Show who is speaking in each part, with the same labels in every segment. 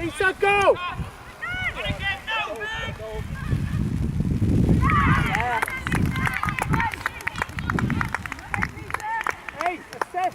Speaker 1: Lisa, go! Hey, assess.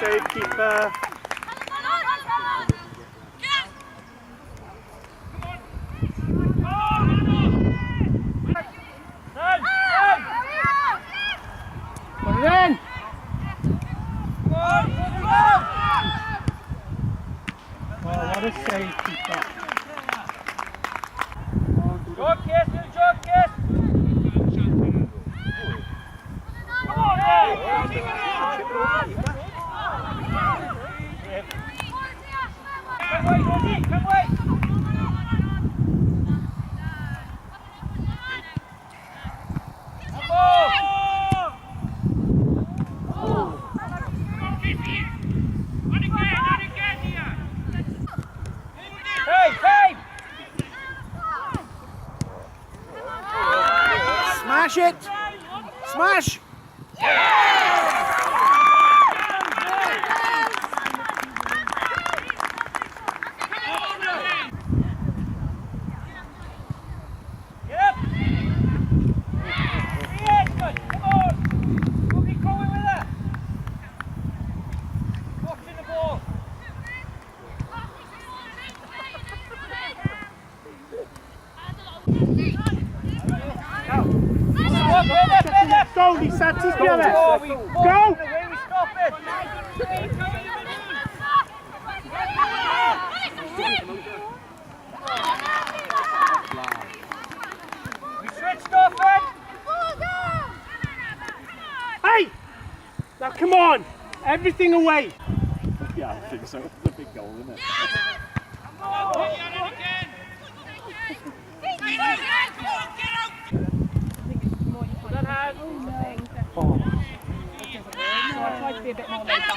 Speaker 1: Save keeper. Put it in. Oh, what a save keeper.
Speaker 2: Good kiss, good kiss. Come on, Come wait, come wait.
Speaker 1: Smash it! Smash! Go, Lisa, ti spiave! Go!
Speaker 2: We switched off it!
Speaker 1: Hey! Now come on! Everything away!
Speaker 3: Yeah, I think so. It's a big goal, isn't it?
Speaker 4: I tried to be a bit more laid back.